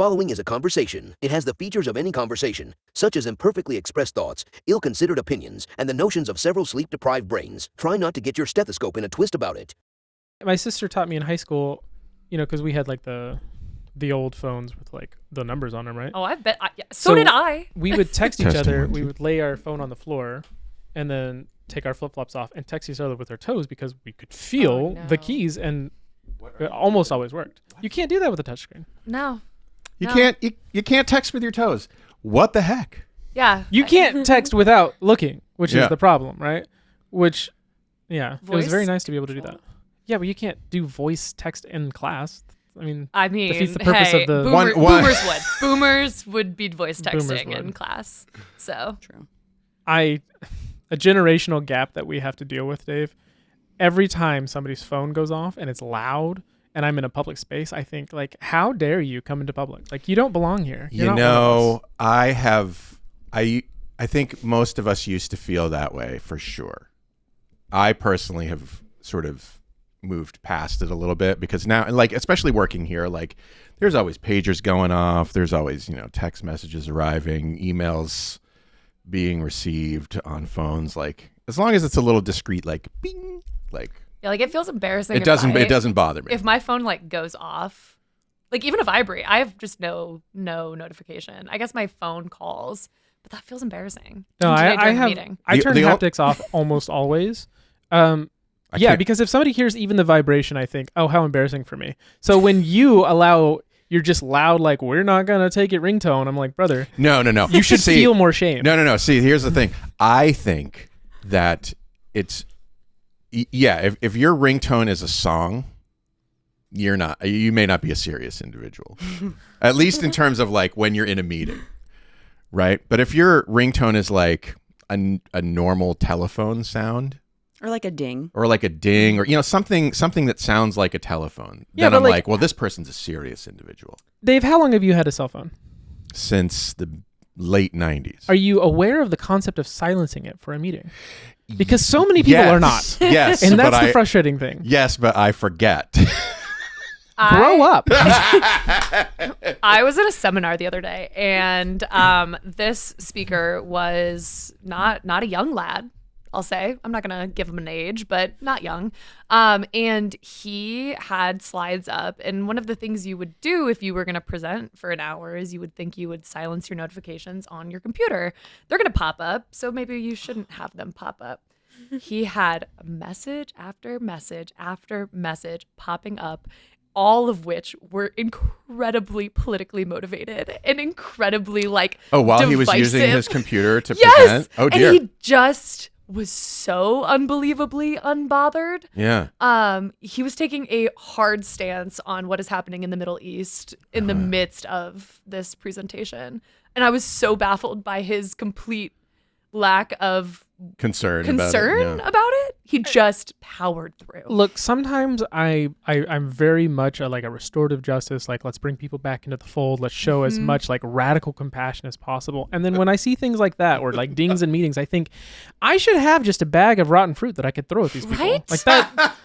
following is a conversation. It has the features of any conversation, such as imperfectly expressed thoughts, ill-considered opinions, and the notions of several sleep-deprived brains. Try not to get your stethoscope in a twist about it. My sister taught me in high school, because we had like the old phones with like the numbers on them, right? Oh, I bet. So did I. We would text each other. We would lay our phone on the floor and then take our flip-flops off and text each other with our toes because we could feel the keys, and it almost always worked. What? You can't do that with a touchscreen. No. You can't text with your toes. What the heck? Yeah. You can't text without looking, which is the problem, right? Which, it was very nice to be able to do that. Yeah, but you can't do voice text in class. I mean, defeats the purpose of the... Boomers would. Boomers would be voice texting in class. So. True. A generational gap that we have to deal with, Dave. Every time somebody's phone goes off and it's loud and I'm in a public space, I think, like, how dare you come into public? Like, you don't belong here. I think most of us used to feel that way for sure. I personally have sort of moved past it a little bit because now, like, especially working here, like, there's always pagers going off. There's always, text messages arriving, emails being received on phones. Like, as long as it's a little discreet, like, bing, like. Yeah, like, it feels embarrassing. It doesn't bother me. If my phone, like, goes off, like, even if I vibrate, I have just no notification. I guess my phone calls, but that feels embarrassing. No, I turn haptics off almost always. Because if somebody hears even the vibration, I think, oh, how embarrassing for me. So when you're just loud, like, we're not going to take it ringtone, I'm like, brother. No. You should feel more shame. No. See, here's the thing. I think that it's, if your ringtone is a song, you may not be a serious individual. At least in terms of, like, when you're in a meeting, right? But if your ringtone is like a normal telephone sound, or like a ding, or something that sounds like a telephone, then I'm like, well, this person's a serious individual. Dave, how long have you had a cell phone? Since the late 90s. Are you aware of the concept of silencing it for a meeting? Because so many people are not. Yes. And that's the frustrating thing. Yes, but I forget. Grow up. I was at a seminar the other day, and this speaker was not a young lad, I'll say. I'm not going to give him an age, but not young. And he had slides up. And one of the things you would do if you were going to present for an hour is you would think you would silence your notifications on your computer. They're going to pop up, so maybe you shouldn't have them pop up. He had message after message after message popping up, all of which were incredibly politically motivated and incredibly, like, while divisive. He was using his computer to present? Oh, dear. And he just was so unbelievably unbothered. Yeah. He was taking a hard stance on what is happening in the Middle East in the midst of this presentation. And I was so baffled by his complete lack of concern about it. He just powered through. Look, sometimes I'm very much like a restorative justice, like, let's bring people back into the fold, let's show as much like radical compassion as possible. And then when I see things like that, or like dings in meetings, I think I should have just a bag of rotten fruit that I could throw at these people. Right? Like that.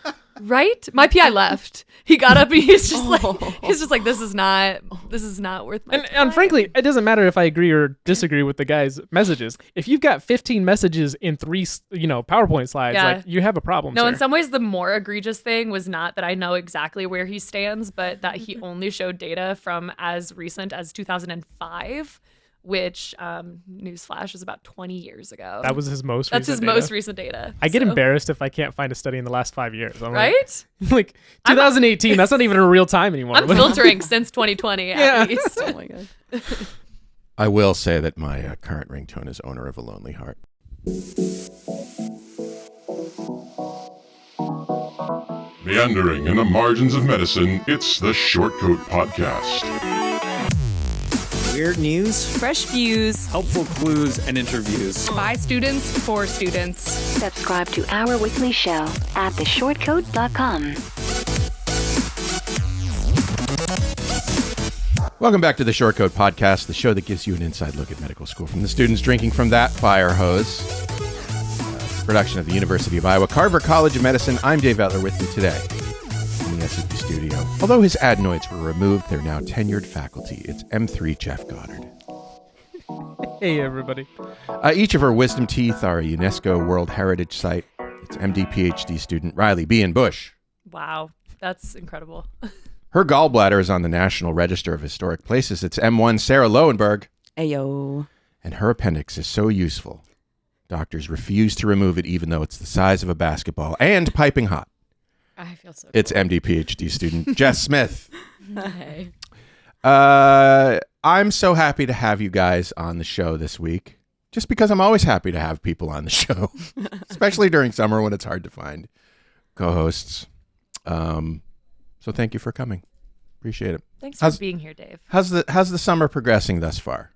Right? My PI left. He got up and he's just like, this is not worth my time. And frankly, it doesn't matter if I agree or disagree with the guy's messages. If you've got 15 messages in 3, PowerPoint slides, like, you have a problem. No, sir. in some ways, the more egregious thing was not that I know exactly where he stands, but that he only showed data from as recent as 2005. Which, newsflash, is about 20 years ago. That was his most recent data. That's his most recent data. I get embarrassed if I can't find a study in the last 5 years. I'm right? Like 2018, that's not even a real time anymore. I'm filtering since 2020 at least. Oh my God. I will say that my current ringtone is Owner of a Lonely Heart. Meandering in the margins of medicine, it's the Shortcoat Podcast. Weird news, fresh views, helpful clues, and interviews. By students, for students. Subscribe to our weekly show at theshortcoat.com. Welcome back to the Shortcoat Podcast, the show that gives you an inside look at medical school from the students drinking from that fire hose. Production of the University of Iowa Carver College of Medicine. I'm Dave Etler. With me today in the SCP studio. Although his adenoids were removed, they're now tenured faculty. It's M3 Jeff Goddard. Hey, everybody. Each of her wisdom teeth are a UNESCO World Heritage Site. It's MD PhD student Riley Behan-Bush. Wow, that's incredible. Her gallbladder is on the National Register of Historic Places. It's M1 Sarah Lowenberg. Ayo. And her appendix is so useful, doctors refuse to remove it even though it's the size of a basketball and piping hot. I feel so It's cool. MD PhD student Jess Smith. Hey. I'm so happy to have you guys on the show this week, just because I'm always happy to have people on the show, especially during summer when it's hard to find co-hosts. So thank you for coming. Appreciate it. Thanks for being here, Dave. How's the summer progressing thus far?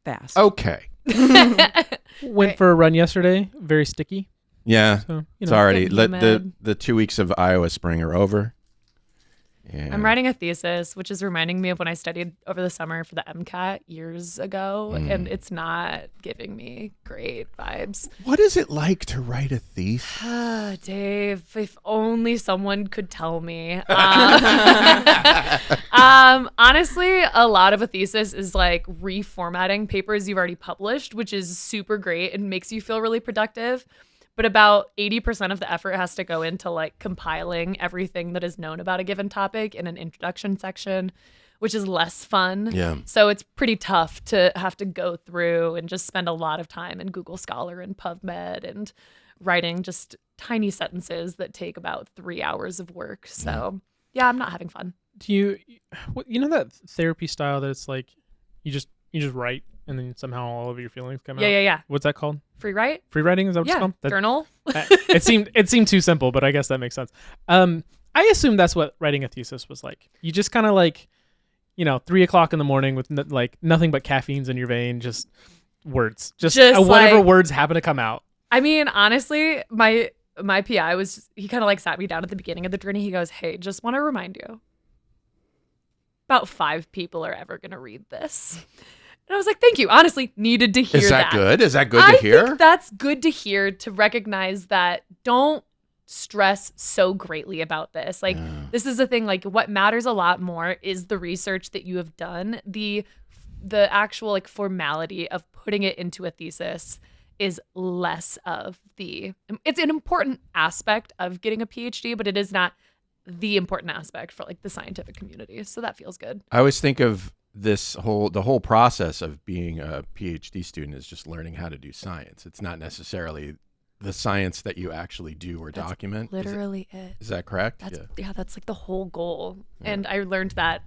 Fast. Okay. Went for a run yesterday. Very sticky. Yeah. So, It's already Humid. the 2 weeks of Iowa spring are over. And I'm writing a thesis, which is reminding me of when I studied over the summer for the MCAT years ago, and it's not giving me great vibes. What is it like to write a thesis? Dave, if only someone could tell me. Honestly, a lot of a thesis is like reformatting papers you've already published, which is super great and makes you feel really productive. But about 80% of the effort has to go into like compiling everything that is known about a given topic in an introduction section, which is less fun. Yeah. So it's pretty tough to have to go through and just spend a lot of time in Google Scholar and PubMed and writing just tiny sentences that take about 3 hours of work. So yeah, I'm not having fun. Do you know that therapy style that it's like you just write and then somehow all of your feelings come out? Yeah. What's that called? Free write? Free writing? Is that what it's called? Journal. It seemed too simple, but I guess that makes sense. I assume that's what writing a thesis was like. You just kind of like, 3 o'clock in the morning with nothing but caffeines in your vein, just words, just whatever like, words happen to come out. I mean, honestly, my PI he kind of like sat me down at the beginning of the journey. He goes, "Hey, just want to remind you, about 5 people are ever going to read this." And I was like, thank you. Honestly, needed to hear that. Is that good? Is that good to hear? I think that's good to hear, to recognize that don't stress so greatly about this. Like, this is the thing, like what matters a lot more is the research that you have done. The actual like formality of putting it into a thesis is less of it's an important aspect of getting a PhD, but it is not the important aspect for like the scientific community. So that feels good. I always think of the whole process of being a PhD student is just learning how to do science. It's not necessarily the science that you actually do or document. Literally it. Is that correct? That's like the whole goal. Yeah. And I learned that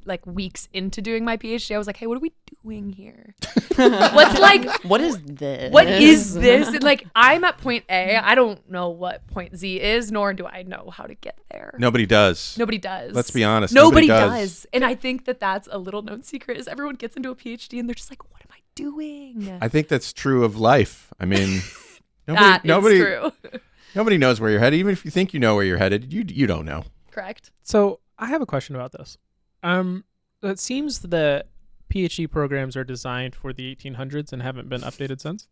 like weeks into doing my PhD. I was like, hey, what are we doing here? What is this? What is this? And like, I'm at point A. I don't know what point Z is, nor do I know how to get there. Nobody does. Let's be honest. Nobody does. And I think that that's a little known secret is everyone gets into a PhD and they're just like, what am I doing? I think that's true of life. I mean, nobody, true. Nobody knows where you're headed. Even if you think you know where you're headed, you don't know. Correct. So I have a question about this. It seems that PhD programs are designed for the 1800s and haven't been updated since.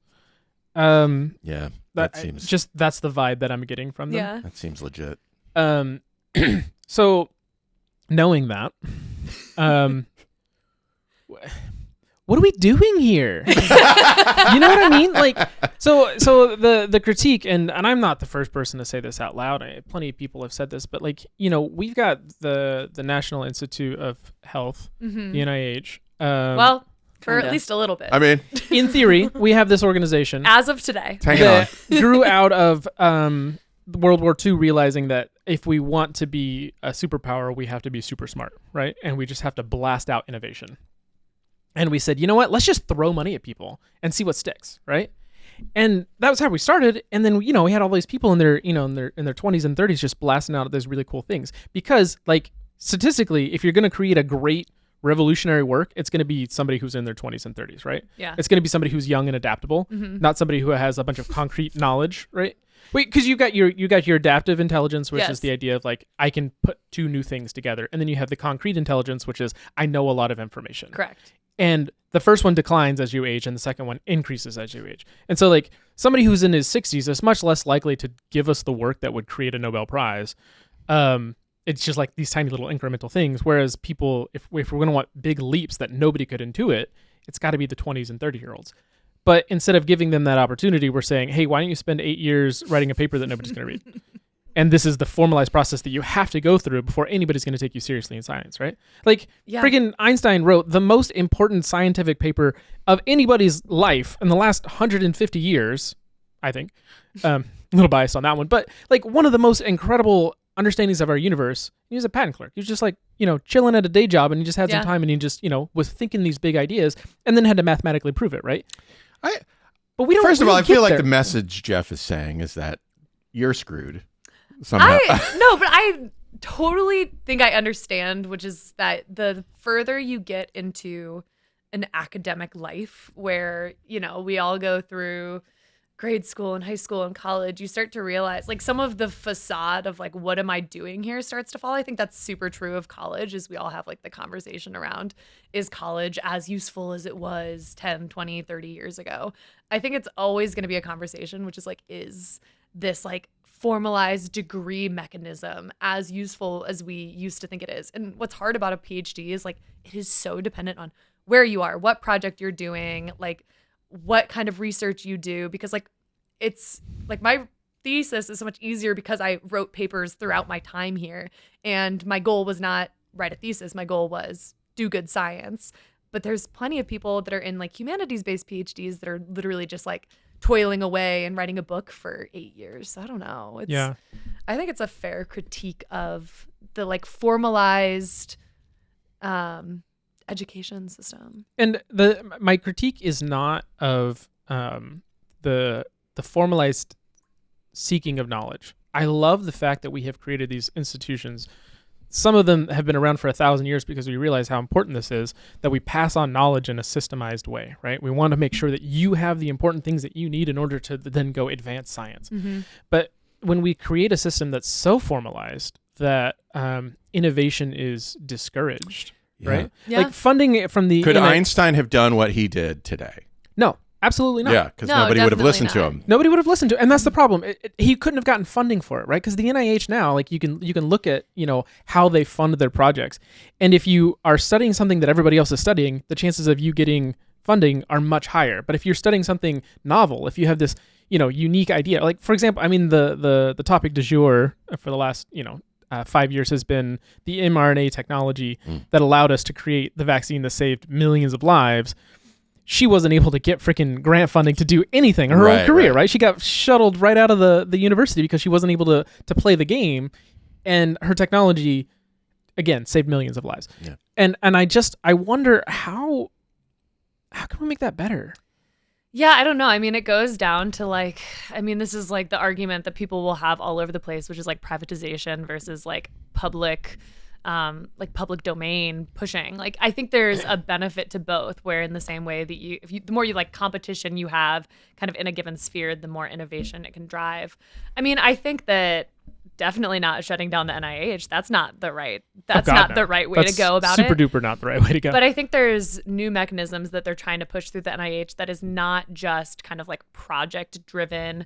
Yeah, that seems that's the vibe that I'm getting from them. Yeah, that seems legit. So knowing that, what are we doing here? You know what I mean? Like, so the critique, and I'm not the first person to say this out loud. Plenty of people have said this, but like, we've got the National Institute of Health, the NIH. Well, for at least a little bit. I mean, in theory, we have this organization as of today that grew out of World War II, realizing that if we want to be a superpower, we have to be super smart, right? And we just have to blast out innovation. And we said, you know what? Let's just throw money at people and see what sticks, right? And that was how we started. And then, we had all these people in their 20s and 30s just blasting out those really cool things. Because, like, statistically, if you're going to create a great revolutionary work, it's going to be somebody who's in their 20s and 30s, right? Yeah. It's going to be somebody who's young and adaptable, not somebody who has a bunch of concrete knowledge, right? Wait, because you got your adaptive intelligence, which is the idea of like, I can put 2 new things together. And then you have the concrete intelligence, which is I know a lot of information. Correct. And the first one declines as you age and the second one increases as you age. And so like somebody who's in his 60s is much less likely to give us the work that would create a Nobel Prize. It's just like these tiny little incremental things. Whereas people, if we're going to want big leaps that nobody could intuit, it's got to be the 20s and 30-year-olds. But instead of giving them that opportunity, we're saying, hey, why don't you spend 8 years writing a paper that nobody's going to read? And this is the formalized process that you have to go through before anybody's going to take you seriously in science, right? Like, friggin' Einstein wrote the most important scientific paper of anybody's life in the last 150 years, I think. A little biased on that one. But, like, one of the most incredible understandings of our universe, he was a patent clerk. He was just, like, chilling at a day job, and he just had some time, and he just, was thinking these big ideas, and then had to mathematically prove it, right? But we don't. First of all, I feel like there. the message Jeff is saying is that you're screwed. Somehow. But I totally think I understand, which is that the further you get into an academic life where, we all go through grade school and high school and college, you start to realize like some of the facade of like, what am I doing here starts to fall. I think that's super true of college, is we all have like the conversation around, is college as useful as it was 10, 20, 30 years ago? I think it's always going to be a conversation, which is like, is this like formalized degree mechanism as useful as we used to think it is? And what's hard about a PhD is like, it is so dependent on where you are, what project you're doing, like what kind of research you do, because like it's like my thesis is so much easier because I wrote papers throughout my time here, and my goal was not write a thesis, my goal was do good science. But there's plenty of people that are in like humanities-based PhDs that are literally just like toiling away and writing a book for 8 years. So I don't know. I think it's a fair critique of the like formalized education system. And my critique is not of the formalized seeking of knowledge. I love the fact that we have created these institutions. Some of them have been around for 1,000 years because we realize how important this is, that we pass on knowledge in a systemized way, right? We want to make sure that you have the important things that you need in order to then go advance science. Mm-hmm. But when we create a system that's so formalized that innovation is discouraged, right? Yeah. Like funding from the... Could Einstein have done what he did today? No. Absolutely not. Yeah, because nobody would have listened to him. Nobody would have listened to him. And that's the problem. He couldn't have gotten funding for it, right? Because the NIH now, like you can look at, how they fund their projects. And if you are studying something that everybody else is studying, the chances of you getting funding are much higher. But if you're studying something novel, if you have this, unique idea, like for example, I mean, the topic du jour for the last, 5 years has been the mRNA technology that allowed us to create the vaccine that saved millions of lives. She wasn't able to get freaking grant funding to do anything in her own career, right? She got shuttled right out of the university because she wasn't able to play the game, and her technology, again, saved millions of lives. Yeah. And I wonder how can we make that better? Yeah, I don't know. I mean, it goes down to this is like the argument that people will have all over the place, which is like privatization versus like public domain pushing. Like, I think there's a benefit to both, where in the same way that the more you like competition you have kind of in a given sphere, the more innovation it can drive. I mean, I think that definitely not shutting down the NIH. That's not the right way to go about it. Super duper not the right way to go. But I think there's new mechanisms that they're trying to push through the NIH that is not just kind of like project driven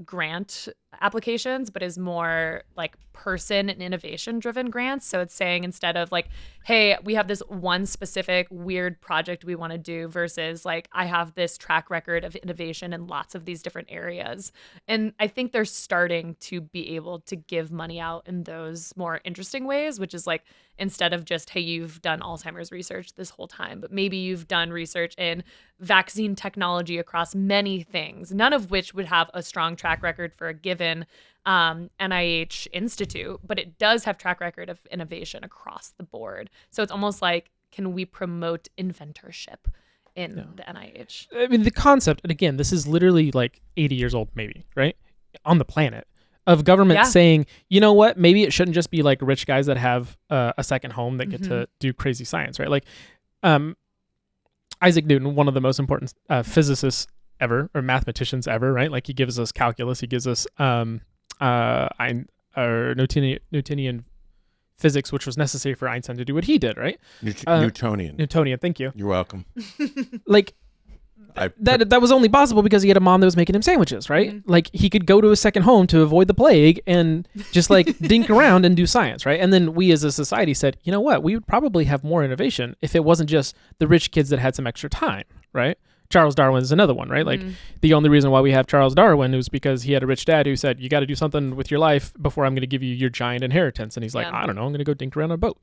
grant applications, but is more like person and innovation driven grants. So it's saying, instead of like, hey, we have this one specific weird project we want to do, versus like, I have this track record of innovation in lots of these different areas. And I think they're starting to be able to give money out in those more interesting ways, which is like, instead of just, hey, you've done Alzheimer's research this whole time, but maybe you've done research in vaccine technology across many things, none of which would have a strong track record for a given NIH institute, but it does have track record of innovation across the board. So it's almost like, can we promote inventorship in the NIH? I mean, the concept, and again, this is literally like 80 years old, maybe, right? On the planet. Of government saying, you know what, maybe it shouldn't just be like rich guys that have a second home that get to do crazy science, right? Like Isaac Newton, one of the most important physicists ever, or mathematicians ever, right? Like, he gives us calculus, he gives us Newtonian physics, which was necessary for Einstein to do what he did, right? Newtonian. Newtonian, thank you. You're welcome. Like, that was only possible because he had a mom that was making him sandwiches, right? Mm-hmm. Like, he could go to a second home to avoid the plague and just like dink around and do science, right? And then we as a society said, you know what? We would probably have more innovation if it wasn't just the rich kids that had some extra time, right? Charles Darwin is another one, right? Like, the only reason why we have Charles Darwin was because he had a rich dad who said, you got to do something with your life before I'm going to give you your giant inheritance. And he's like, I don't know, I'm going to go dink around on a boat.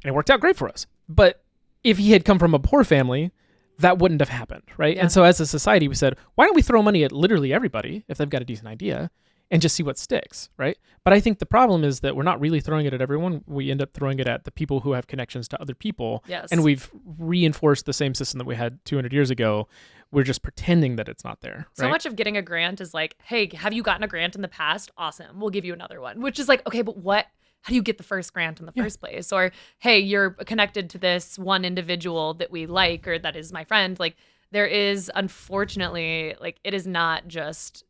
And it worked out great for us. But if he had come from a poor family, that wouldn't have happened, right? And so as a society, we said, why don't we throw money at literally everybody if they've got a decent idea and just see what sticks, right? But I think the problem is that we're not really throwing it at everyone. We end up throwing it at the people who have connections to other people. Yes. And we've reinforced the same system that we had 200 years ago. We're just pretending that it's not there. So much of getting a grant is like, hey, have you gotten a grant in the past? Awesome. We'll give you another one, which is like, okay, but how do you get the first grant in the first place? Or, hey, you're connected to this one individual that we like, or that is my friend. Like, there is, unfortunately, like, it is not just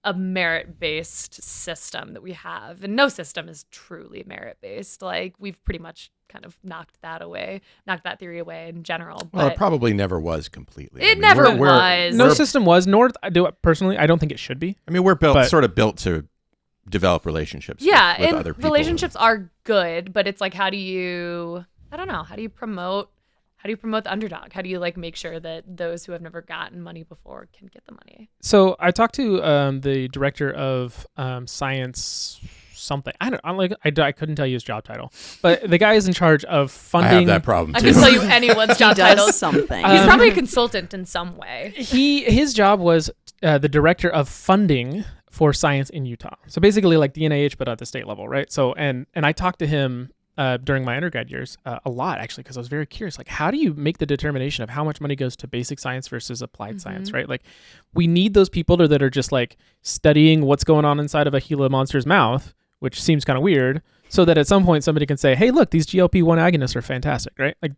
a merit-based system that we have. And no system is truly merit-based. Like, we've pretty much kind of knocked that theory away in general. Well, But it probably never was completely. it never was. No system was, nor do it personally. I don't think it should be. I mean, we're sort of built to develop relationships with and other people. relationships are good, but it's like, how do you promote the underdog? How do you like make sure that those who have never gotten money before can get the money? So I talked to the director of science something. I couldn't tell you his job title, but the guy is in charge of funding. I have that problem I too. can tell you anyone's job He does titles. something. He's probably a consultant in some way. His job was the director of funding for science in Utah. So basically like the NIH, but at the state level, right? So and I talked to him during my undergrad years a lot, actually, because I was very curious. Like, how do you make the determination of how much money goes to basic science versus applied science, right? Like, we need those people that are just like studying what's going on inside of a Gila monster's mouth, which seems kind of weird, so that at some point somebody can say, hey, look, these GLP-1 agonists are fantastic, right? Like,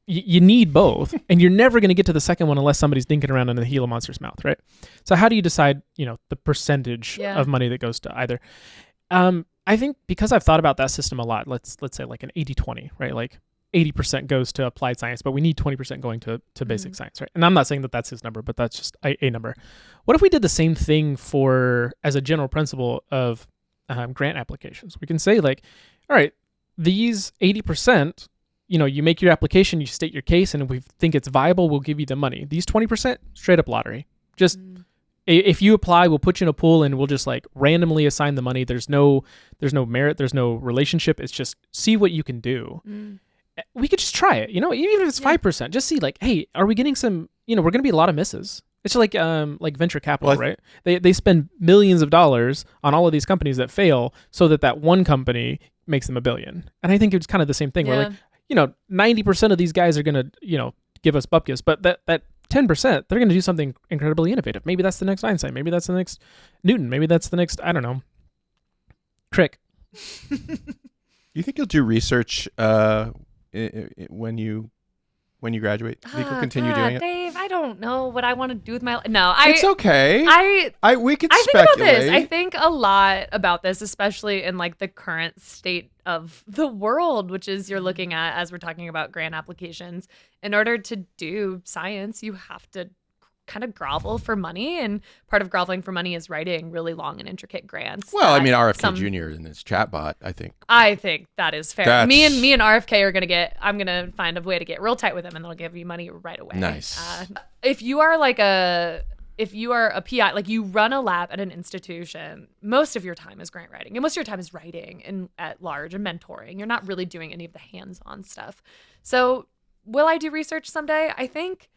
you need both, and you're never going to get to the second one unless somebody's dinking around in the Gila monster's mouth, right? So how do you decide, the percentage of money that goes to either? I think because I've thought about that system a lot, let's say like an 80-20, right? Like 80% goes to applied science, but we need 20% going to basic science, right? And I'm not saying that that's his number, but that's just a number. What if we did the same thing as a general principle of grant applications? We can say like, all right, these 80%, you make your application, you state your case, and if we think it's viable, we'll give you the money. These 20%, straight up lottery. Just if you apply, we'll put you in a pool and we'll just like randomly assign the money. There's no merit, there's no relationship. It's just see what you can do. We could just try it, even if it's 5%, just see like, hey, are we getting some, we're going to be a lot of misses. It's like venture capital, right? They spend millions of dollars on all of these companies that fail so that one company makes them $1 billion. And I think it's kind of the same thing where like, 90% of these guys are going to, give us bupkis, but that 10%, they're going to do something incredibly innovative. Maybe that's the next Einstein. Maybe that's the next Newton. Maybe that's the next, I don't know, Crick. You think you'll do research when you graduate? You think you'll continue doing it? Dave, I don't know what I want to do with my life. No, it's okay. We could think speculate. about this. I think a lot about this, especially in like the current state of the world, which is you're looking at as we're talking about grant applications. In order to do science, you have to kind of grovel for money, and part of groveling for money is writing really long and intricate grants. Well, I mean, RFK Jr. and his chatbot, I think that is fair. Me and RFK are I'm gonna find a way to get real tight with him, and they'll give you money right away. Nice. If you are a PI, like you run a lab at an institution, most of your time is grant writing, and most of your time is writing at large and mentoring. You're not really doing any of the hands-on stuff. So will I do research someday? I think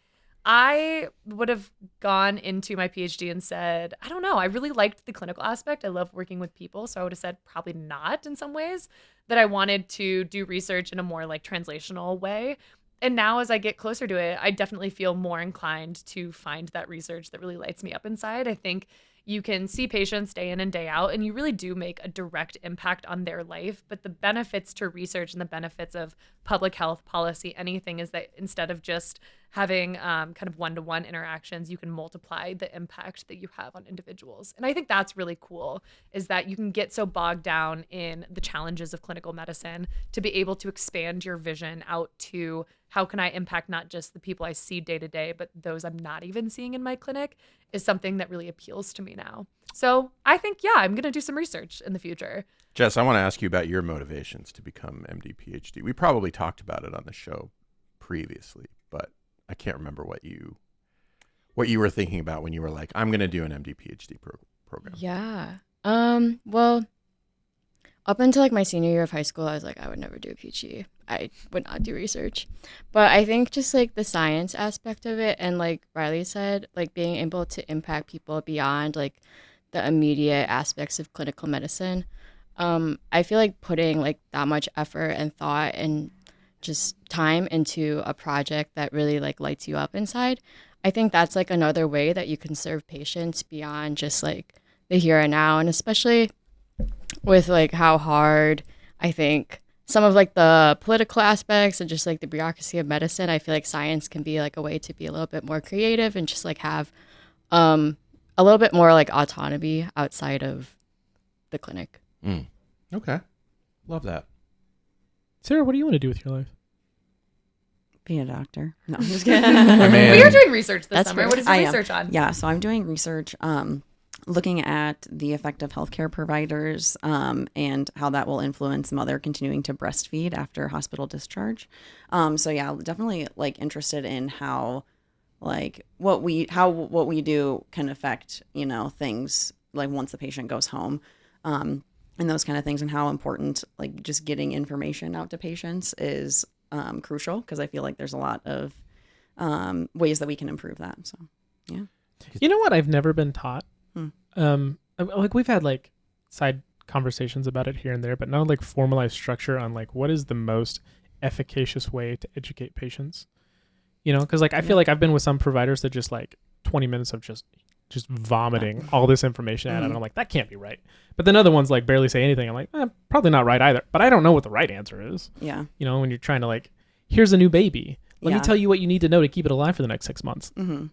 I would have gone into my PhD and said, I don't know, I really liked the clinical aspect. I love working with people. So I would have said probably not in some ways, that I wanted to do research in a more like translational way. And now as I get closer to it, I definitely feel more inclined to find that research that really lights me up inside. I think you can see patients day in and day out, and you really do make a direct impact on their life. But the benefits to research and the benefits of public health policy, anything, is that instead of just having kind of one-to-one interactions, you can multiply the impact that you have on individuals. And I think that's really cool, is that you can get so bogged down in the challenges of clinical medicine to be able to expand your vision out to how can I impact not just the people I see day to day, but those I'm not even seeing in my clinic, is something that really appeals to me now. So I think, yeah, I'm going to do some research in the future. Jess, I want to ask you about your motivations to become MD, PhD. We probably talked about it on the show previously, but I can't remember what you were thinking about when you were like, I'm going to do an MD, PhD program. Yeah. Well, up until like my senior year of high school, I was like, I would never do a PhD. I would not do research. But I think just like the science aspect of it, and like Riley said, like being able to impact people beyond like the immediate aspects of clinical medicine. I feel like putting like that much effort and thought and just time into a project that really like lights you up inside, I think that's like another way that you can serve patients beyond just like the here and now. And especially with like how hard I think some of like the political aspects and just like the bureaucracy of medicine, I feel like science can be like a way to be a little bit more creative and just like have a little bit more like autonomy outside of the clinic. Okay. Love that. Sarah, what do you want to do with your life? Be a doctor. No, I'm just kidding. We are doing research this summer. fair. What is your research on? Yeah, so I'm doing research looking at the effect of healthcare providers and how that will influence mother continuing to breastfeed after hospital discharge. So yeah, definitely like interested in how like what we do can affect, you know, things like once the patient goes home. And those kind of things, and how important like just getting information out to patients is crucial, because I feel like there's a lot of ways that we can improve that. So, yeah. You know what I've never been taught? Like we've had like side conversations about it here and there, but no like formalized structure on like what is the most efficacious way to educate patients. You know, because like I feel like I've been with some providers that just like 20 minutes of just vomiting all this information at it. And I'm like, that can't be right. But then other ones like barely say anything. I'm like, probably not right either. But I don't know what the right answer is. Yeah. You know, when you're trying to like, here's a new baby. Let me tell you what you need to know to keep it alive for the next 6 months. Mm-hmm.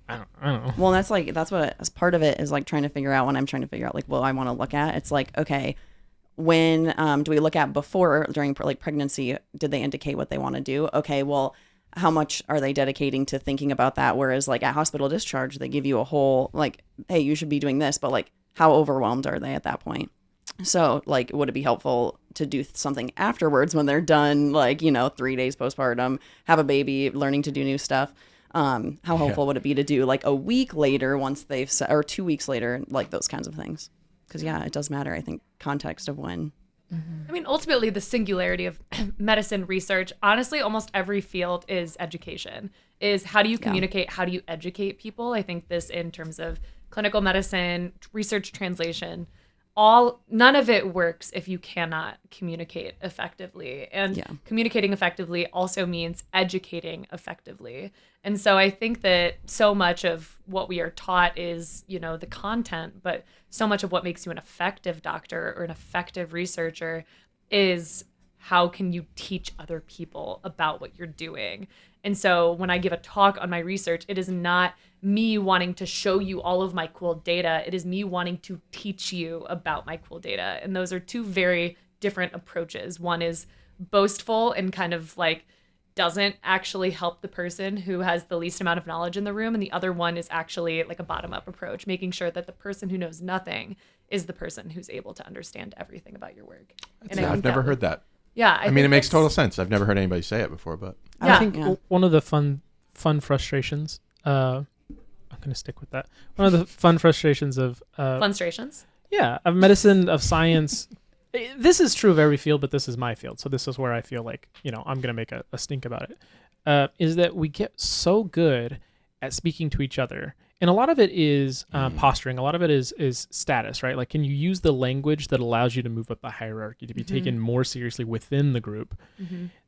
I don't know. Well, that's what as part of it is like trying to figure out when I'm trying to figure out like what I want to look at. It's like, okay, when do we look at before, during like pregnancy, did they indicate what they want to do? Okay, well, how much are they dedicating to thinking about that? Whereas like at hospital discharge, they give you a whole like, hey, you should be doing this, but like how overwhelmed are they at that point? So like, would it be helpful to do something afterwards when they're done, like, you know, 3 days postpartum, have a baby, learning to do new stuff? How helpful would it be to do like a week later once they've or 2 weeks later, like those kinds of things? Because yeah, it does matter. I think context of when. I mean, ultimately, the singularity of medicine research, honestly, almost every field is education, is how do you communicate? How do you educate people? I think this in terms of clinical medicine, research translation, none of it works if you cannot communicate effectively. And communicating effectively also means educating effectively. And so I think that so much of what we are taught is, you know, the content, but so much of what makes you an effective doctor or an effective researcher is how can you teach other people about what you're doing. And so when I give a talk on my research, it is not me wanting to show you all of my cool data. It is me wanting to teach you about my cool data. And those are two very different approaches. One is boastful and kind of like doesn't actually help the person who has the least amount of knowledge in the room. And the other one is actually like a bottom-up approach, making sure that the person who knows nothing is the person who's able to understand everything about your work. I've never heard that. Yeah. I mean, it makes total sense. I've never heard anybody say it before, but I think one of the fun frustrations, I'm going to stick with that. One of the fun frustrations of Funstrations? Yeah, of medicine, of science. This is true of every field, but this is my field. So this is where I feel like, you know, I'm going to make a stink about it, is that we get so good at speaking to each other. And a lot of it is posturing. A lot of it is status, right? Like, can you use the language that allows you to move up the hierarchy, to be taken more seriously within the group,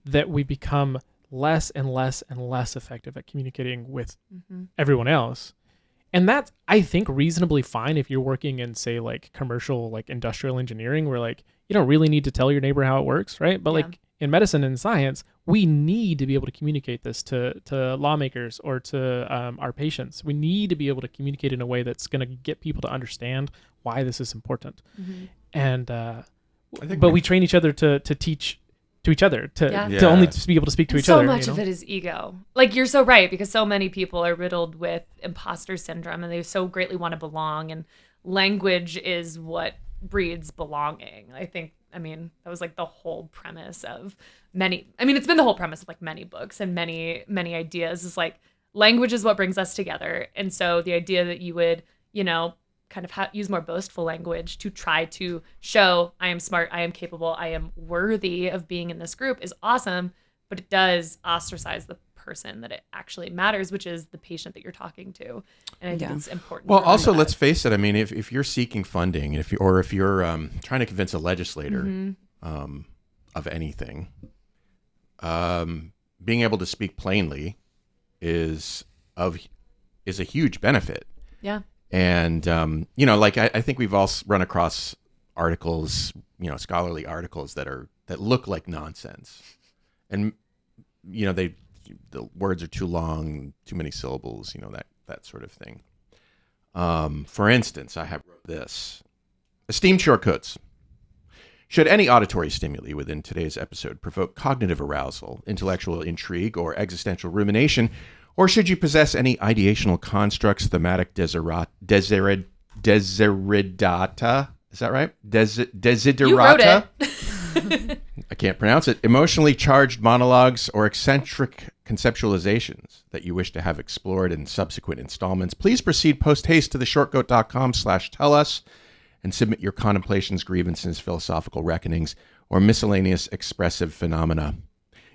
that we become less and less and less effective at communicating with everyone else. And that's, I think, reasonably fine if you're working in, say, like commercial, like industrial engineering, where like you don't really need to tell your neighbor how it works, right? But like in medicine and science, we need to be able to communicate this to lawmakers or to our patients. We need to be able to communicate in a way that's going to get people to understand why this is important. And but we train each other to teach to each other, to only to be able to speak to each other. So much of it is ego. Like, you're so right, because so many people are riddled with imposter syndrome, and they so greatly want to belong, and language is what breeds belonging. I mean, that was like the whole premise of it's been the whole premise of like many books and many ideas, is like language is what brings us together. And so the idea that you would, kind of use more boastful language to try to show I am smart, I am capable, I am worthy of being in this group is awesome, but it does ostracise the person that it actually matters, which is the patient that you're talking to. And I think it's important. Well, also, let's face it. I mean, if you're seeking funding, if you're trying to convince a legislator of anything, being able to speak plainly is a huge benefit. Yeah. And, I think we've all run across articles, scholarly articles that look like nonsense. And, the words are too long, too many syllables, that sort of thing. For instance, I have this. Esteemed shortcoats. Should any auditory stimuli within today's episode provoke cognitive arousal, intellectual intrigue, or existential rumination, or should you possess any ideational constructs, thematic desiderata? Is that right? Desiderata? You wrote it. I can't pronounce it. Emotionally charged monologues or eccentric conceptualizations that you wish to have explored in subsequent installments, please proceed post-haste to theshortcoat.com/tell us and submit your contemplations, grievances, philosophical reckonings, or miscellaneous expressive phenomena.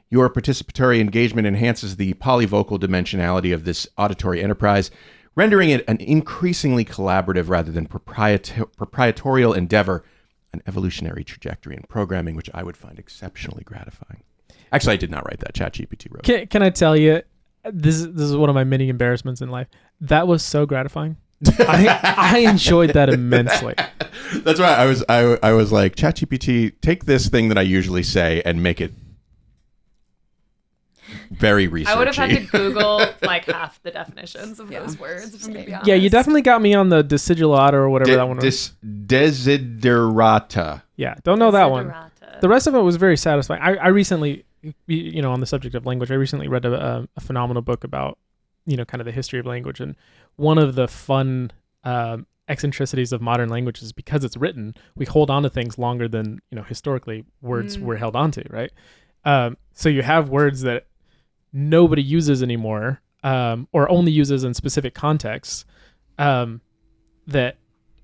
Your participatory engagement enhances the polyvocal dimensionality of this auditory enterprise, rendering it an increasingly collaborative rather than proprietorial endeavor, an evolutionary trajectory in programming, which I would find exceptionally gratifying. Actually, I did not write that. ChatGPT wrote it. Can I tell you, this is one of my many embarrassments in life. That was so gratifying. I enjoyed that immensely. That's why I was like, ChatGPT, take this thing that I usually say and make it very researchy. I would have had to Google like half the definitions of those words, if I'm going to be honest. Yeah, you definitely got me on the desiderata or whatever that one was. Desiderata. Yeah, don't know that one. The rest of it was very satisfying. I recently, on the subject of language, I recently read a phenomenal book about, kind of the history of language. And one of the fun eccentricities of modern language is because it's written, we hold on to things longer than, historically words were held on to, right? So you have words that nobody uses anymore, or only uses in specific contexts, that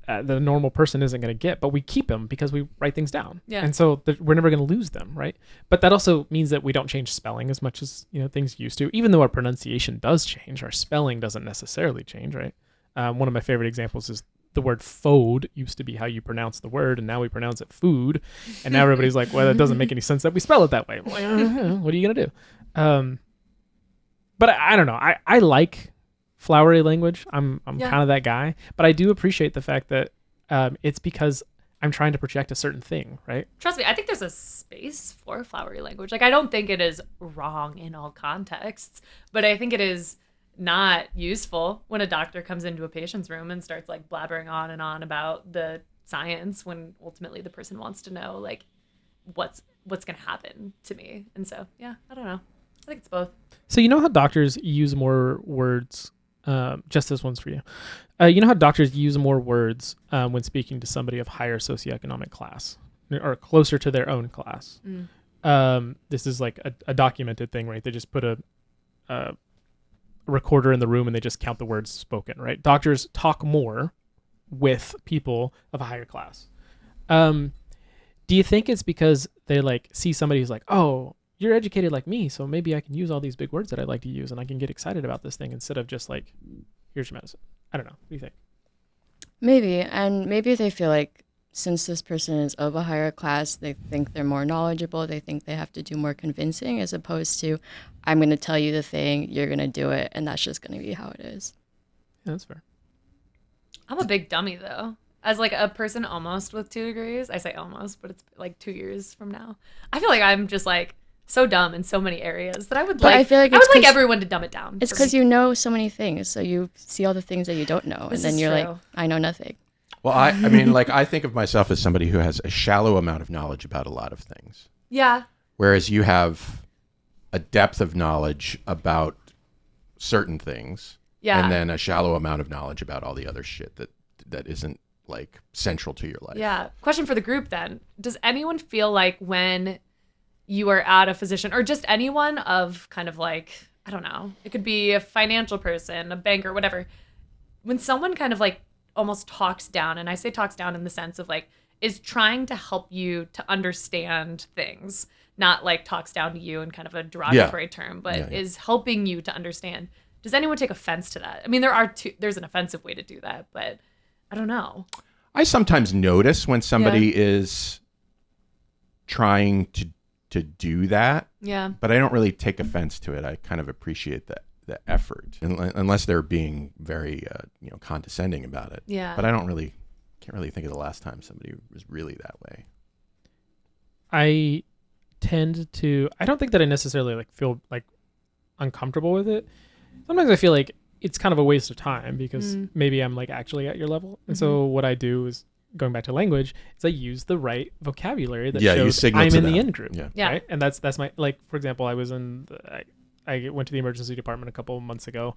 the normal person isn't going to get, but we keep them because we write things down. Yeah. And so we're never going to lose them, right? But that also means that we don't change spelling as much as, things used to. Even though our pronunciation does change, our spelling doesn't necessarily change, right? One of my favorite examples is the word "fode" used to be how you pronounce the word, and now we pronounce it "food." And now everybody's like, well, that doesn't make any sense that we spell it that way. What are you going to do? But I don't know. I like flowery language. I'm kind of that guy, but I do appreciate the fact that it's because I'm trying to project a certain thing, right? Trust me, I think there's a space for flowery language. Like, I don't think it is wrong in all contexts, but I think it is not useful when a doctor comes into a patient's room and starts like blabbering on and on about the science when ultimately the person wants to know like what's going to happen to me. And so, yeah, I don't know. I think it's both. So how doctors use more words? Just this one's for you. You know how doctors use more words when speaking to somebody of higher socioeconomic class or closer to their own class. This is like a documented thing, right? They just put a recorder in the room and they just count the words spoken, right? Doctors talk more with people of a higher class. Do you think it's because they like see somebody who's like, oh, you're educated like me, so maybe I can use all these big words that I like to use and I can get excited about this thing instead of just like, here's your medicine. I don't know. What do you think? Maybe. And maybe they feel like since this person is of a higher class, they think they're more knowledgeable. They think they have to do more convincing as opposed to, I'm going to tell you the thing, you're going to do it, and that's just going to be how it is. Yeah, that's fair. I'm a big dummy, though. as like a person almost with 2 degrees, I say almost, but it's like 2 years from now. I feel like I'm just like so dumb in so many areas that I would But like. I feel like I it's would like 'cause- everyone to dumb it down. It's for because me. you know so many things, so you see all the things that you don't know, This and then is you're like, true. I know nothing. Well, I mean, like, I think of myself as somebody who has a shallow amount of knowledge about a lot of things, Yeah. whereas you have a depth of knowledge about certain things, Yeah. and then a shallow amount of knowledge about all the other shit that isn't like central to your life. Yeah. Question for the group then. Does anyone feel like when you are at a physician or just anyone of kind of like, I don't know, it could be a financial person, a banker, whatever, when someone kind of like almost talks down, and I say talks down in the sense of like, is trying to help you to understand things, not like talks down to you in kind of a derogatory term, but is helping you to understand. Does anyone take offense to that? I mean, there's an offensive way to do that, but I don't know. I sometimes notice when somebody is trying to do that. Yeah. But I don't really take offense to it. I kind of appreciate the effort, unless they're being very condescending about it. Yeah. But I can't really think of the last time somebody was really that way. I don't think that I necessarily like feel like uncomfortable with it. Sometimes I feel like it's kind of a waste of time because maybe I'm like actually at your level. And so what I do is, going back to language, is I use the right vocabulary that you shows signal I'm to in them. the in-group. Yeah. Right? And that's my, like, for example, I went to the emergency department a couple of months ago,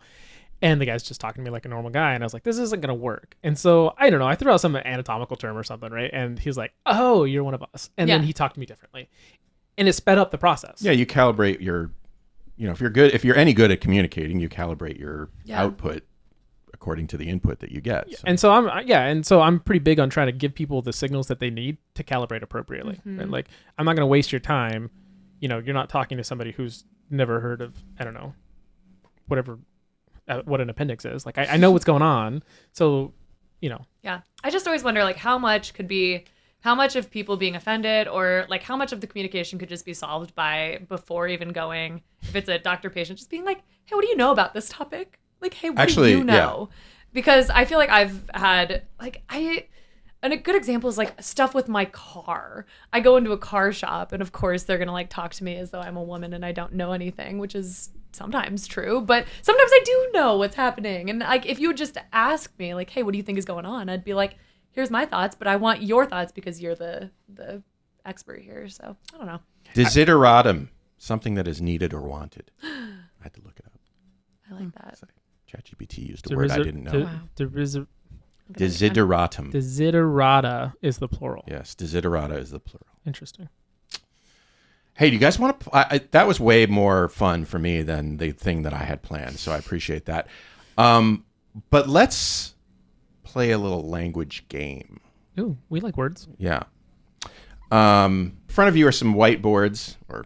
and the guy's just talking to me like a normal guy, and I was like, this isn't going to work. And so, I don't know, I threw out some anatomical term or something, right? And he's like, oh, you're one of us. And then he talked to me differently. And it sped up the process. Yeah, you calibrate your, if you're any good at communicating, you calibrate your output according to the input that you get. So. And so I'm pretty big on trying to give people the signals that they need to calibrate appropriately. Right? Like, I'm not going to waste your time. You're not talking to somebody who's never heard of, I don't know, whatever, what an appendix is. Like, I know what's going on. So, Yeah. I just always wonder, like, how much of people being offended, or like how much of the communication could just be solved by, before even going, if it's a doctor patient, just being like, hey, what do you know about this topic? Like, hey, what do you know? Because I feel like I've had, like, and a good example is like stuff with my car. I go into a car shop, and of course they're going to like talk to me as though I'm a woman and I don't know anything, which is sometimes true, but sometimes I do know what's happening. And like, if you would just ask me like, hey, what do you think is going on? I'd be like, here's my thoughts, but I want your thoughts because you're the expert here. So I don't know. Desideratum, something that is needed or wanted. I had to look it up. I like that. ChatGPT used a word I didn't know. Desideratum. Desiderata is the plural. Yes, desiderata is the plural. Interesting. Hey, do you guys want to? That was way more fun for me than the thing that I had planned, so I appreciate that. But let's play a little language game. Ooh, we like words. Yeah. In front of you are some whiteboards, or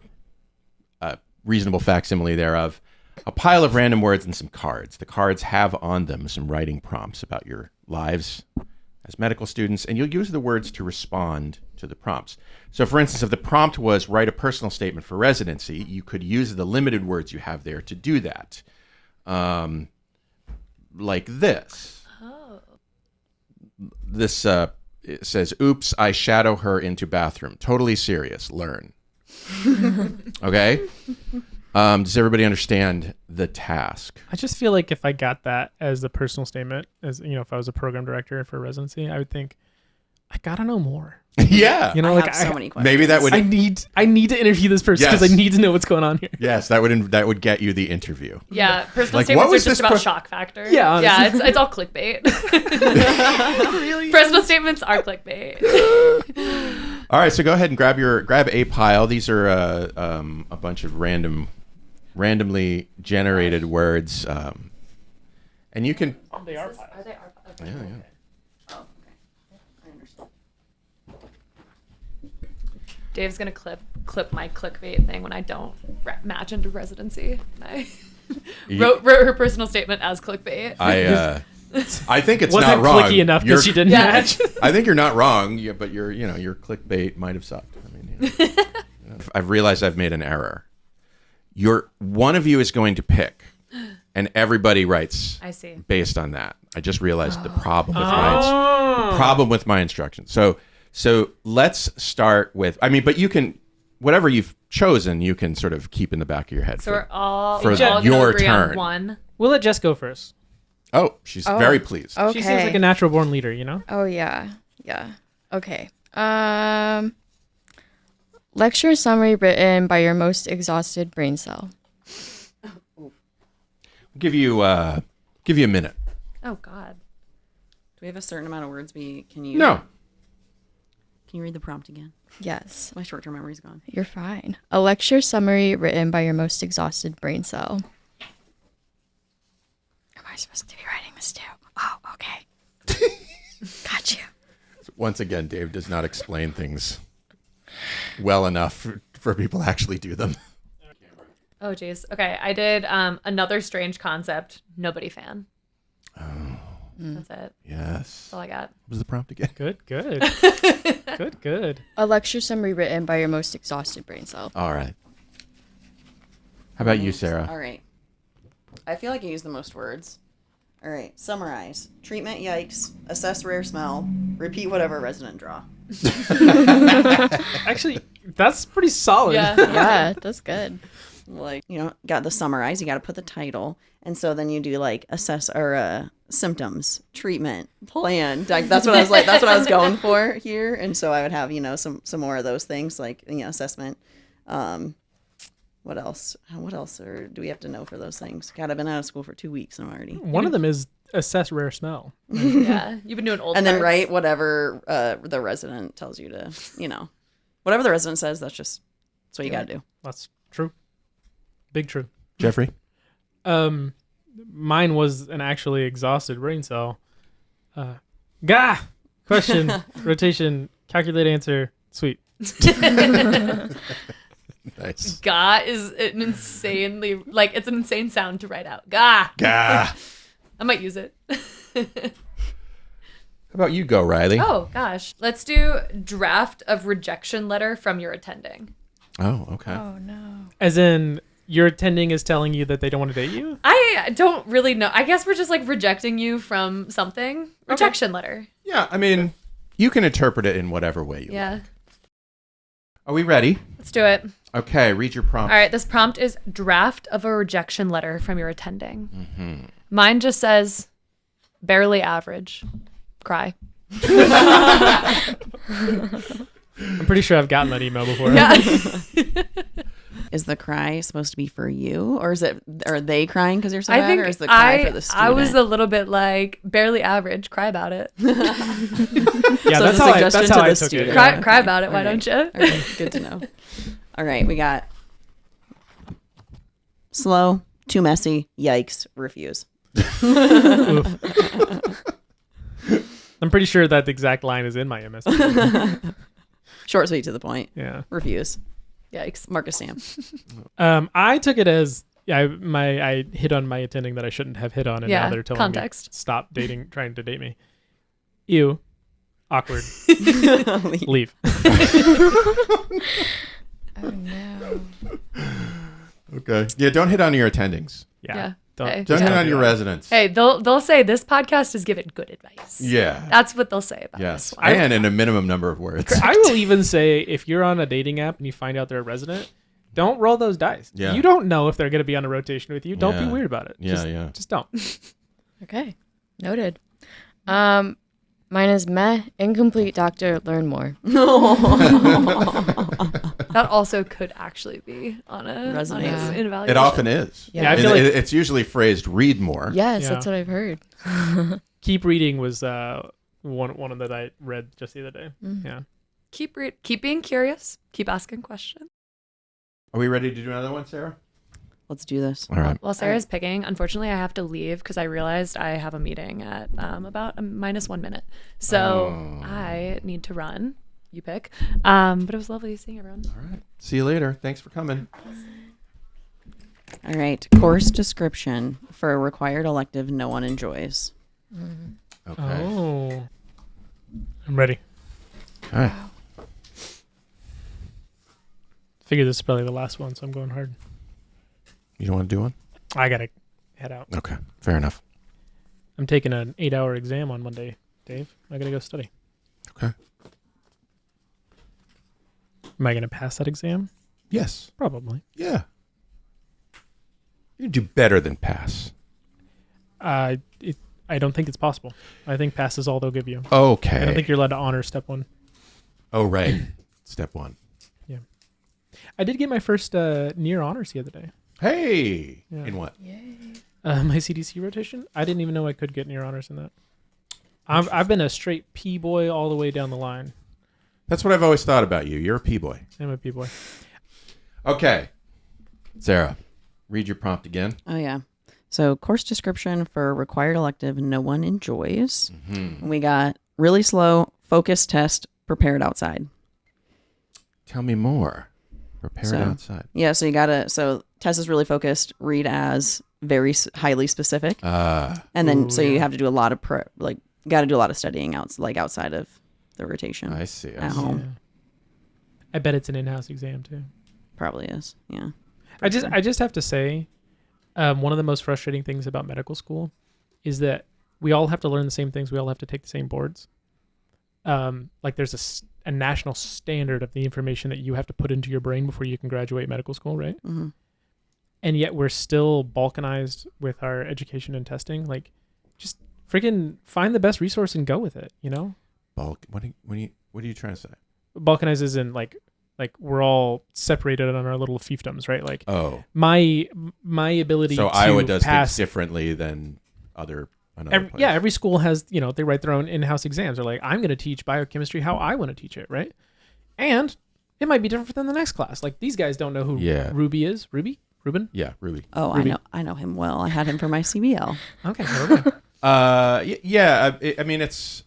a reasonable facsimile thereof, a pile of random words and some cards. The cards have on them some writing prompts about your lives as medical students, and you'll use the words to respond to the prompts. So, for instance, if the prompt was write a personal statement for residency, you could use the limited words you have there to do that. Like this. Oh. This it says, oops, I shadow her into bathroom. Totally serious. Learn. Okay? Does everybody understand the task? I just feel like if I got that as a personal statement, as if I was a program director for residency, I would think, I gotta know more. Yeah. I have so many questions. Maybe that would. I need to interview this person because I need to know what's going on here. Yes, that would get you the interview. Yeah, personal Like, statements what was are just this about shock factor. Yeah, honestly. Yeah, it's all clickbait. Really? Personal statements are clickbait. All right, so go ahead and grab a pile. These are a bunch of randomly generated words, and you can. They are piles. Are they are piles? Yeah, yeah. Oh, okay. I understand. Dave's gonna clip my clickbait thing when I don't match into residency. I wrote her personal statement as clickbait. I think it's wasn't not wrong. clicky enough that she didn't match. I think you're not wrong, but your clickbait might have sucked. I mean, I've realized I've made an error. One of you is going to pick and everybody writes I see. based on that. I just realized the problem with my instructions. So let's start with, I mean, but you can, whatever you've chosen, you can sort of keep in the back of your head So we're all for gonna your agree on turn. one. We'll let Jess go first. Oh, she's very pleased. Okay. She seems like a natural born leader, you know? Oh yeah. Yeah. Okay. Lecture summary written by your most exhausted brain cell. Give you a minute. Oh God. Do we have a certain amount of words we can use? No. Can you read the prompt again? Yes. My short-term memory's gone. You're fine. A lecture summary written by your most exhausted brain cell. Am I supposed to be writing this too? Oh, okay. Got you. Once again, Dave does not explain things well enough for people to actually do them. Oh geez. Okay, I did another strange concept. Nobody fan. Oh. That's it. Yes. That's all I got. What was the prompt again? Good. Good. A lecture summary written by your most exhausted brain cell. All right. How about you, Sarah? All right. I feel like I use the most words. All right. Summarize. Treatment, yikes. Assess rare smell. Repeat whatever resident draw. Actually, that's pretty solid. Yeah. Yeah, that's good. Like, got the summarize. You got to put the title. And so then you do like assess or symptoms, treatment, plan. Like, that's what I was going for here. And so I would have, some more of those things like, assessment. What else? What else do we have to know for those things? God, I've been out of school for 2 weeks and I'm already. One of them is assess rare smell. Yeah, you've been doing old. And then parts. write whatever the resident tells you to, whatever the resident says. That's what you got to do. That's true. Big true. Jeffrey? Mine was an actually exhausted brain cell. Question, rotation, calculate answer, sweet. Nice. Ga is an insanely it's an insane sound to write out. Ga. Gah. I might use it. How about you go, Riley? Oh gosh, let's do draft of rejection letter from your attending. Oh, okay. Oh no. As in, your attending is telling you that they don't want to date you? I don't really know. I guess we're just rejecting you from something. Rejection letter. Yeah, I mean, you can interpret it in whatever way you Yeah. like. Are we ready? Let's do it. Okay, read your prompt. All right, this prompt is draft of a rejection letter from your attending. Mm-hmm. Mine just says, barely average. Cry. I'm pretty sure I've gotten that email before. Yeah. Is the cry supposed to be for you, or are they crying because you're so I bad, think or is the cry for the student? I was a little bit barely average. Cry about it. Yeah, So that's it's a how I suggestion took to the it. student. Yeah. Cry about it. Why All right. don't you? All right, good to know. All right, we got slow, too messy, yikes, refuse. I'm pretty sure that the exact line is in my MS. Short, sweet, to the point. Yeah. Refuse. Yikes. Mark a stamp. I took it as I hit on my attending that I shouldn't have hit on, and now they're telling context. me stop trying to date me. Ew. Awkward. Leave. Oh no. Okay. Yeah, don't hit on your attendings. Yeah. Hey. Don't hit on your residents. Hey, they'll say this podcast is giving good advice. Yeah. That's what they'll say about Yes. this one. And in a minimum number of words. I will even say, if you're on a dating app and you find out they're a resident, don't roll those dice. Yeah. You don't know if they're going to be on a rotation with you. Don't Yeah. be weird about it. Yeah, Just don't. Okay. Noted. Mine is meh, incomplete, doctor, learn more. That also could actually be on a Resume. evaluation. It often is. Yeah. Yeah, I feel like it's usually phrased read more. Yes, Yeah. that's what I've heard. Keep reading was one that I read just the other day. Yeah. Keep being curious. Keep asking questions. Are we ready to do another one, Sarah? Let's do this. All right. While Sarah's picking, unfortunately, I have to leave because I realized I have a meeting at about -1 minute. So I need to run. You pick. But it was lovely seeing everyone. All right. See you later. Thanks for coming. All right. Course description for a required elective no one enjoys. Okay. Oh. I'm ready. All right. Figure this is probably the last one, so I'm going hard. You don't want to do one? I got to head out. Okay, fair enough. I'm taking an 8-hour exam on Monday, Dave. I got to go study. Okay. Am I going to pass that exam? Yes. Probably. Yeah. You do better than pass. I don't think it's possible. I think pass is all they'll give you. Okay. I don't think you're allowed to honor step 1. Oh, right. Step 1. Yeah. I did get my first near honors the other day. Hey. Yeah. In what? My CDC rotation. I didn't even know I could get near honors in that. I've been a straight P boy all the way down the line. That's what I've always thought about you. You're a P boy. I'm a P boy. Okay. Sarah, read your prompt again. Oh, yeah. So course description for required elective no one enjoys. Mm-hmm. We got really slow, focus test, prepared outside. Tell me more. Prepared outside. Yeah, so you got to, so test is really focused, read as very highly specific. And then, you have to do a lot of, got to do a lot of studying outside of the rotation. I see. At home. Yeah. I bet it's an in-house exam too. Probably is. Yeah. I just have to say, one of the most frustrating things about medical school is that we all have to learn the same things. We all have to take the same boards. Like there's a national standard of the information that you have to put into your brain before you can graduate medical school, right? Mm-hmm. And yet we're still balkanized with our education and testing. Like, just freaking find the best resource and go with it, you know? What are you trying to say? Balkanized is in like we're all separated on our little fiefdoms, right? Like, my ability to Iowa does pass things differently than other every school has, they write their own in-house exams. They're like, I'm going to teach biochemistry how I want to teach it, right? And it might be different than the next class. Like, these guys don't know who Ruby is. Ruben? Yeah, Ruby. Oh, Ruby. I know him well. I had him for my CBL. Okay. Okay. I mean, it's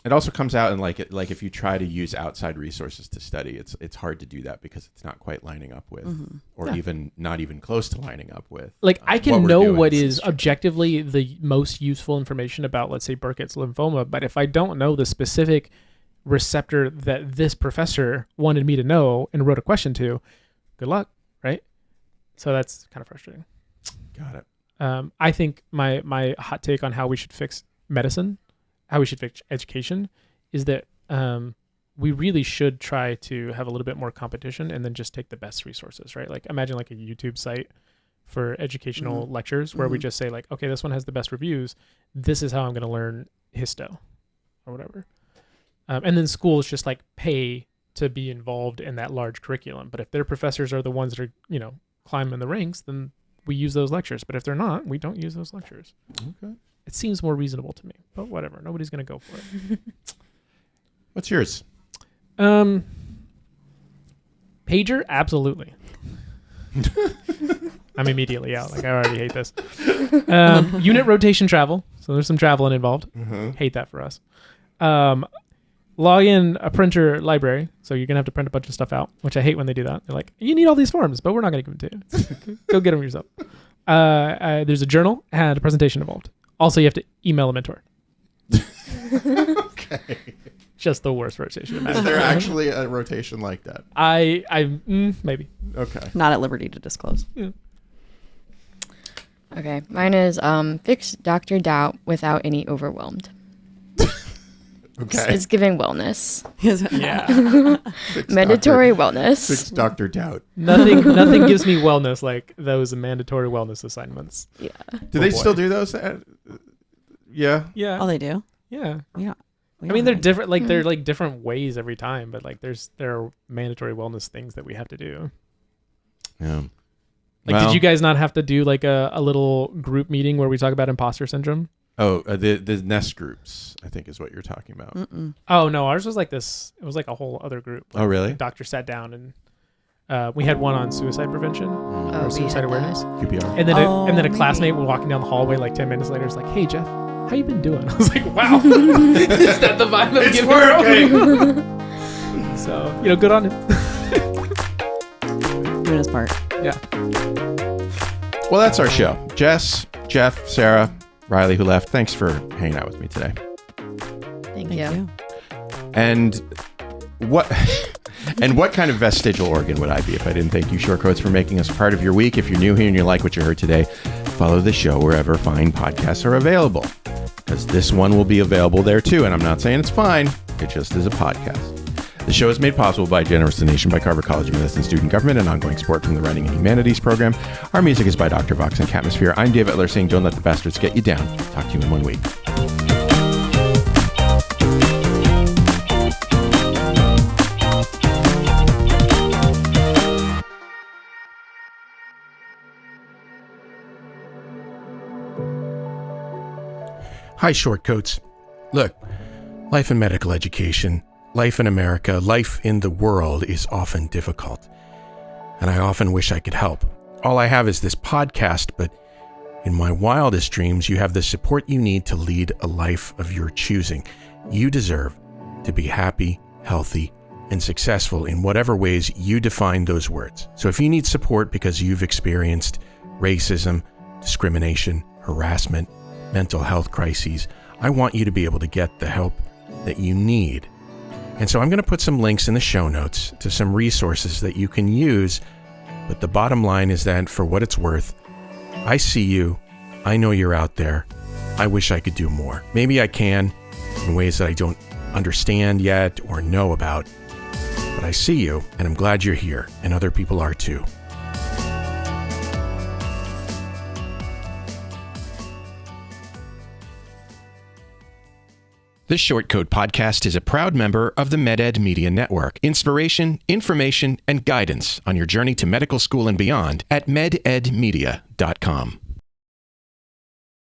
it also comes out in like if you try to use outside resources to study, it's hard to do that because it's not quite lining up with, or even not even close to lining up with. Like, I can know what is objectively the most useful information about, let's say, Burkitt's lymphoma, but if I don't know the specific receptor that this professor wanted me to know and wrote a question to, good luck, right? So that's kind of frustrating. Got it. I think my hot take on how we should fix medicine, how we should fix education, is that we really should try to have a little bit more competition and then just take the best resources, right? Like, imagine like a YouTube site for educational lectures where we just say like, okay, this one has the best reviews. This is how I'm going to learn histo or whatever. And then schools just like pay to be involved in that large curriculum. But if their professors are the ones that are, climbing the ranks, then we use those lectures. But if they're not, we don't use those lectures. Okay. It seems more reasonable to me, but whatever. Nobody's going to go for it. What's yours? Pager, absolutely. I'm immediately out. Like, I already hate this. Unit rotation travel. So there's some traveling involved. Hate that for us. Log in a printer library. So you're going to have to print a bunch of stuff out, which I hate when they do that. They're like, you need all these forms, but we're not going to give them to you. Go get them yourself. There's a journal and a presentation involved. Also, you have to email a mentor. Okay. Just the worst rotation. Is there actually a rotation like that? Maybe. Okay. Not at liberty to disclose. Yeah. Okay, mine is fix Dr. Doubt without any overwhelmed. Okay. It's giving wellness. Yeah. Mandatory wellness. Fix Dr. Doubt. Nothing gives me wellness like those mandatory wellness assignments. Yeah. Do they still do those? Yeah. Yeah. Oh, they do? Yeah. Yeah. I mean, they're different. Like, they're like different ways every time, but like there are mandatory wellness things that we have to do. Yeah. Like, did you guys not have to do like a little group meeting where we talk about imposter syndrome? Oh, the nest groups, I think, is what you're talking about. Oh no, ours was like this. It was like a whole other group. Like, oh, really? The doctor sat down and we had one on suicide prevention or suicide awareness. QPR. And then a classmate walking down the hallway like 10 minutes later is like, "Hey Jeff, how you been doing?" I was like, "Wow, is that the vibe I'm it's giving?" Working. So good on him. Doing his part. Yeah. Well, that's our show. Jess, Jeff, Sarah, Riley, who left. Thanks for hanging out with me today. Thank you. And what? And what kind of vestigial organ would I be if I didn't thank you, Shortcoats, for making us part of your week? If you're new here and you like what you heard today, follow the show wherever fine podcasts are available, because this one will be available there too. And I'm not saying it's fine. It just is a podcast. The show is made possible by a generous donation by Carver College of Medicine Student Government and ongoing support from the Writing and Humanities program. Our music is by Dr. Vox and Catmosphere. I'm Dave Etler saying don't let the bastards get you down. Talk to you in 1 week. Hi, Shortcoats. Look, life in medical education, life in America, life in the world is often difficult, and I often wish I could help. All I have is this podcast, but in my wildest dreams, you have the support you need to lead a life of your choosing. You deserve to be happy, healthy, and successful in whatever ways you define those words. So if you need support because you've experienced racism, discrimination, harassment, mental health crises, I want you to be able to get the help that you need. And so I'm going to put some links in the show notes to some resources that you can use. But the bottom line is that for what it's worth, I see you. I know you're out there. I wish I could do more. Maybe I can in ways that I don't understand yet or know about. But I see you, and I'm glad you're here, and other people are too. This Shortcoat podcast is a proud member of the MedEd Media Network. Inspiration, information, and guidance on your journey to medical school and beyond at mededmedia.com.